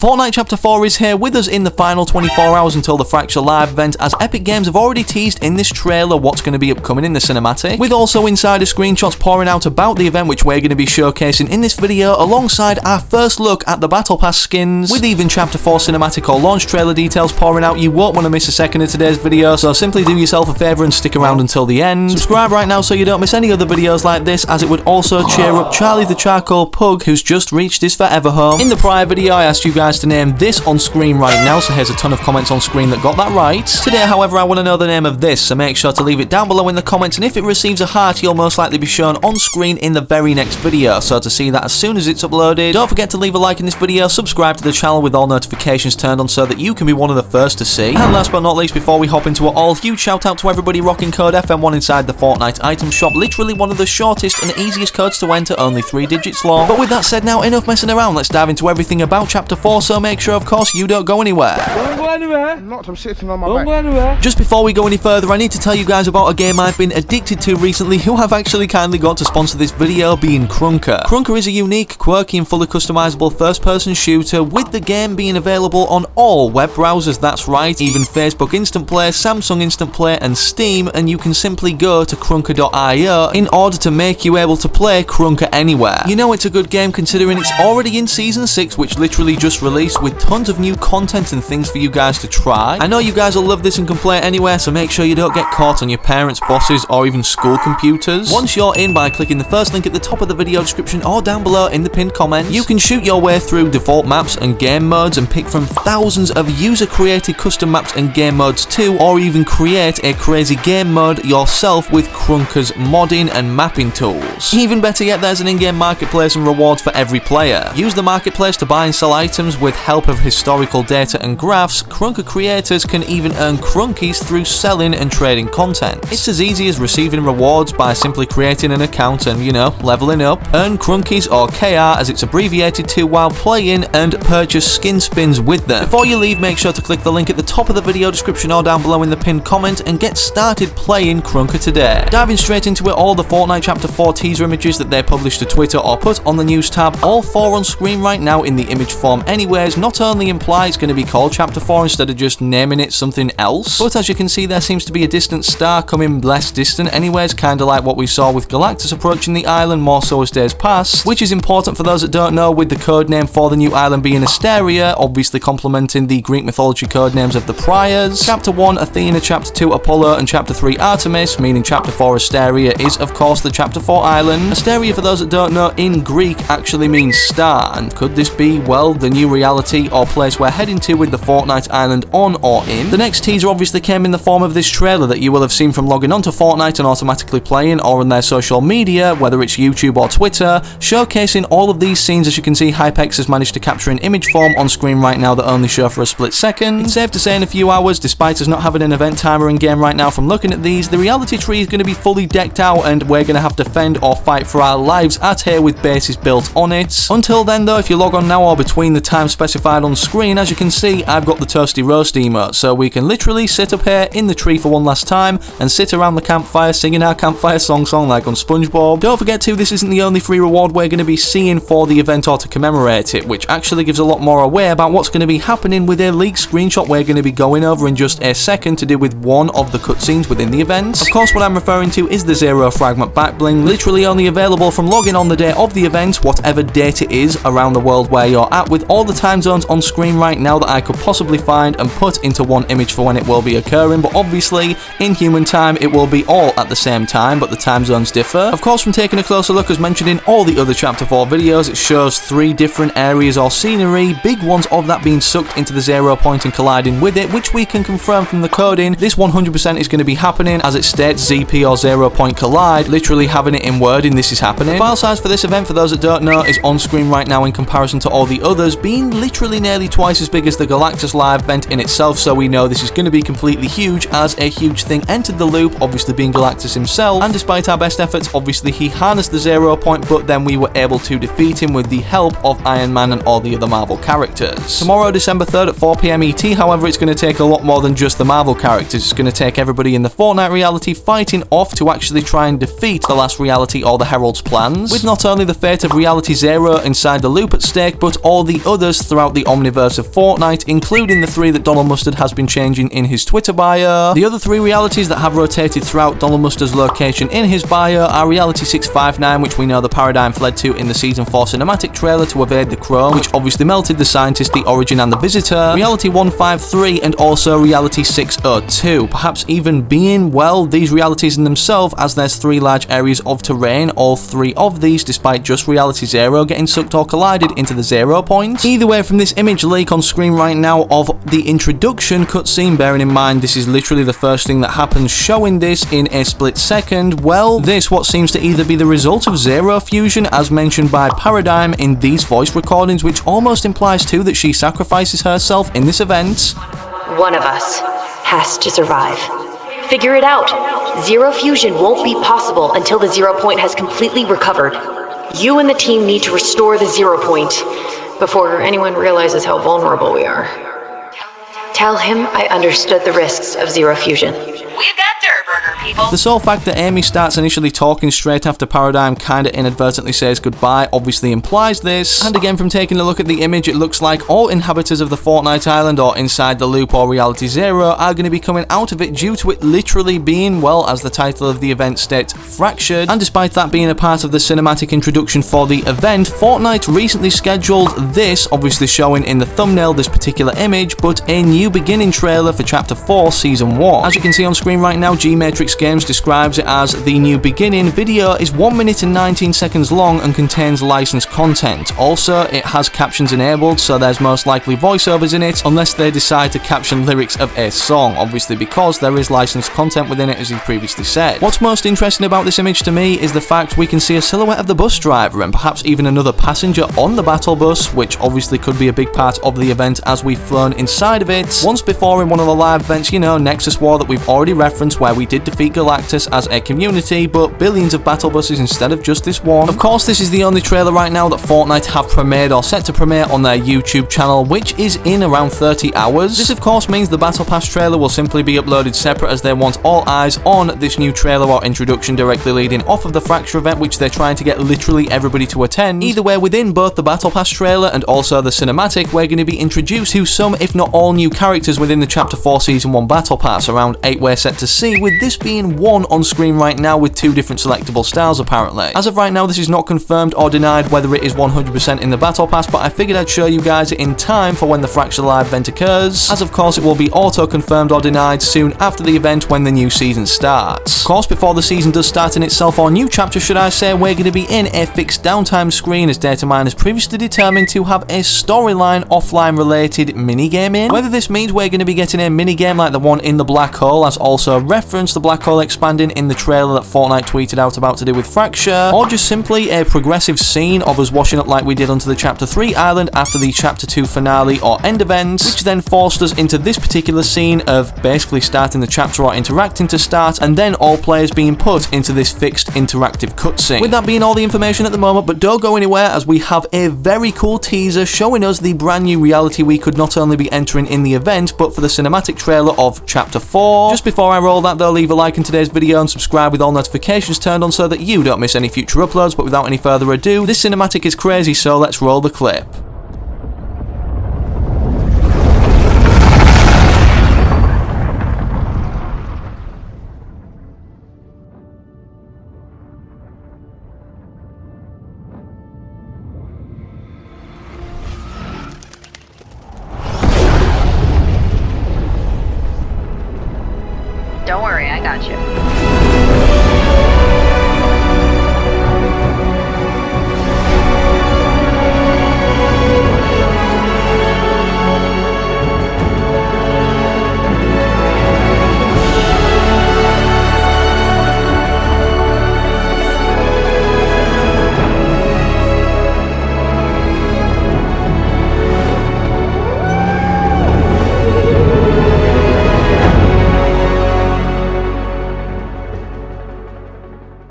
Fortnite Chapter 4 is here with us in the final 24 hours until the Fracture Live event, as Epic Games have already teased in this trailer what's going to be upcoming in the cinematic, with also insider screenshots pouring out about the event which we're going to be showcasing in this video, alongside our first look at the Battle Pass skins, with even Chapter 4 cinematic or launch trailer details pouring out. You won't want to miss a second of today's video, so simply do yourself a favour and stick around until the end. Subscribe right now so you don't miss any other videos like this, as it would also cheer up Charlie the Charcoal Pug, who's just reached his forever home. In the prior video I asked you guys to name this on screen right now, so here's a ton of comments on screen that got that right. Today, however, I want to know the name of this, so make sure to leave it down below in the comments, and if it receives a heart, you'll most likely be shown on screen in the very next video. So to see that as soon as it's uploaded, don't forget to leave a like in this video, subscribe to the channel with all notifications turned on so that you can be one of the first to see. And last but not least, before we hop into it all, huge shout out to everybody rocking code FM1 inside the Fortnite item shop, literally one of the shortest and easiest codes to enter, only 3 digits long. But with that said, now enough messing around, let's dive into everything about Chapter 4, so make sure of course you don't go anywhere. Don't go anywhere. I'm not, I'm sitting on my Don't back. go anywhere. Just before we go any further, I need to tell you guys about a game I've been addicted to recently, who have actually kindly got to sponsor this video, being Krunker. Krunker is a unique, quirky and fully customizable first-person shooter, with the game being available on all web browsers, that's right, even Facebook Instant Play, Samsung Instant Play and Steam, and you can simply go to krunker.io in order to make you able to play Krunker anywhere. You know it's a good game considering it's already in Season 6, which literally just released, with tons of new content and things for you guys to try. I know you guys will love this and can play it anywhere, so make sure you don't get caught on your parents', bosses or even school computers. Once you're in, by clicking the first link at the top of the video description or down below in the pinned comment, you can shoot your way through default maps and game modes and pick from thousands of user-created custom maps and game modes too, or even create a crazy game mode yourself with Krunker's modding and mapping tools. Even better yet, there's an in-game marketplace and rewards for every player. Use the marketplace to buy and sell items with help of historical data and graphs. Krunker creators can even earn Krunkies through selling and trading content. It's as easy as receiving rewards by simply creating an account and, you know, leveling up. Earn Krunkies, or KR as it's abbreviated to, while playing, and purchase skin spins with them. Before you leave, make sure to click the link at the top of the video description or down below in the pinned comment and get started playing Krunker today. Diving straight into it all, the Fortnite Chapter 4 teaser images that they published to Twitter or put on the news tab, all 4 on screen right now in the image form anyways, not only imply it's going to be called Chapter 4 instead of just naming it something else, but as you can see there seems to be a distant star coming less distant anyways, kinda like what we saw with Galactus approaching the island, more so as days pass, which is important for those that don't know, with the code name for the new island being Asteria, obviously complementing the Greek mythology code names of the priors. Chapter 1 Athena, Chapter 2 Apollo and Chapter 3 Artemis, meaning Chapter 4 Asteria is of course the Chapter 4 island. Asteria, for those that don't know, in Greek actually means star, and could this be, well, the new reality or place we're heading to with the Fortnite island on or in? The next teaser obviously came in the form of this trailer that you will have seen from logging onto Fortnite and automatically playing, or on their social media, whether it's YouTube or Twitter, showcasing all of these scenes. As you can see, Hypex has managed to capture an image form on screen right now that only show for a split second. It's safe to say in a few hours, despite us not having an event timer in game right now from looking at these, the reality tree is going to be fully decked out and we're going to have to fend or fight for our lives out here with bases built on it. Until then though, if you log on now or between the time specified on screen, as you can see, I've got the Toasty Roast emote, so we can literally sit up here in the tree for one last time and sit around the campfire singing our campfire song like on SpongeBob. Don't forget too, this isn't the only free reward we're going to be seeing for the event or to commemorate it, which actually gives a lot more away about what's going to be happening with a leaked screenshot we're going to be going over in just a second to do with one of the cutscenes within the event. Of course, what I'm referring to is the Zero Fragment back bling, literally only available from logging on the day of the event, whatever date it is around the world where you're at, with all the time zones on screen right now that I could possibly find and put into one image for when it will be occurring. But obviously in human time it will be all at the same time, but the time zones differ. Of course, from taking a closer look, as mentioned in all the other Chapter 4 videos, it shows 3 different areas or scenery, big ones of that being sucked into the 0 point and colliding with it, which we can confirm from the coding. This 100% is going to be happening, as it states ZP or 0 point collide, literally having it in wording this is happening. The file size for this event, for those that don't know, is on screen right now in comparison to all the others, being literally nearly twice as big as the Galactus Live event in itself, so we know this is going to be completely huge, as a huge thing entered the loop, obviously being Galactus himself, and despite our best efforts, obviously he harnessed the 0 point, but then we were able to defeat him with the help of Iron Man and all the other Marvel characters. Tomorrow, December 3rd at 4 PM ET, however, it's going to take a lot more than just the Marvel characters. It's going to take everybody in the Fortnite reality fighting off to actually try and defeat the last reality or the Herald's plans, with not only the fate of Reality Zero inside the loop at stake, but all the other characters throughout the Omniverse of Fortnite, including the 3 that Donald Mustard has been changing in his Twitter bio. The other 3 realities that have rotated throughout Donald Mustard's location in his bio are Reality 659, which we know the paradigm fled to in the Season 4 cinematic trailer to evade the Chrome, which obviously melted the Scientist, the Origin and the Visitor, Reality 153, and also Reality 602, perhaps even being, well, these realities in themselves, as there's 3 large areas of terrain, all 3 of these, despite just Reality 0 getting sucked or collided into the 0 point. Either way, from this image leak on screen right now of the introduction cutscene, bearing in mind this is literally the first thing that happens, showing this in a split second, well, this what seems to either be the result of Zero Fusion, as mentioned by Paradigm in these voice recordings, which almost implies too that she sacrifices herself in this event. One of us has to survive. Figure it out. Zero Fusion won't be possible until the 0 point has completely recovered. You and the team need to restore the 0 point before anyone realizes how vulnerable we are. Tell him I understood the risks of Zero Fusion. We've got Durburger, people. The sole fact that Amy starts initially talking straight after Paradigm kinda inadvertently says goodbye obviously implies this, and again from taking a look at the image it looks like all inhabitants of the Fortnite Island or inside the loop or Reality 0 are going to be coming out of it due to it literally being, well, as the title of the event states, fractured, and despite that being a part of the cinematic introduction for the event, Fortnite recently scheduled this, obviously showing in the thumbnail this particular image, but a new beginning trailer for Chapter 4 Season 1. As you can see on screen right now, G-Matrix Games describes it as the new beginning. Video is 1 minute and 19 seconds long and contains licensed content. Also, it has captions enabled, so there's most likely voiceovers in it, unless they decide to caption lyrics of a song, obviously because there is licensed content within it, as he previously said. What's most interesting about this image to me is the fact we can see a silhouette of the bus driver and perhaps even another passenger on the battle bus, which obviously could be a big part of the event as we've flown inside of it. Once before in one of the live events, you know, Nexus War that we've already referenced, where we did defeat Galactus as a community, but billions of battle buses instead of just this one. Of course, this is the only trailer right now that Fortnite have premiered or set to premiere on their YouTube channel, which is in around 30 hours. This of course means the Battle Pass trailer will simply be uploaded separate, as they want all eyes on this new trailer or introduction directly leading off of the Fracture event, which they're trying to get literally everybody to attend. Either way, within both the Battle Pass trailer and also the cinematic, we're going to be introduced to some, if not all, new characters within the Chapter 4 Season 1 Battle Pass. Around 8 we're set to see, with this being 1 on screen right now with 2 different selectable styles apparently. As of right now, this is not confirmed or denied whether it is 100% in the Battle Pass, but I figured I'd show you guys it in time for when the Fracture Live event occurs, as of course it will be auto-confirmed or denied soon after the event when the new season starts. Of course, before the season does start in itself, or new chapter should I say, we're going to be in a fixed downtime screen, as Datamine has previously determined to have a storyline offline related minigame in. Whether this means we're going to be getting a minigame like the one in the black hole, as also referenced the black hole expanding in the trailer that Fortnite tweeted out about to do with Fracture, or just simply a progressive scene of us washing up like we did onto the Chapter 3 island after the Chapter 2 finale or end event, which then forced us into this particular scene of basically starting the chapter or interacting to start, and then all players being put into this fixed interactive cutscene. With that being all the information at the moment, but don't go anywhere, as we have a very cool teaser showing us the brand new reality we could not only be entering in the event, but for the cinematic trailer of Chapter 4. Just before I roll that though, leave a like in today's video and subscribe with all notifications turned on so that you don't miss any future uploads. But without any further ado, this cinematic is crazy, so let's roll the clip. Don't worry, I got you.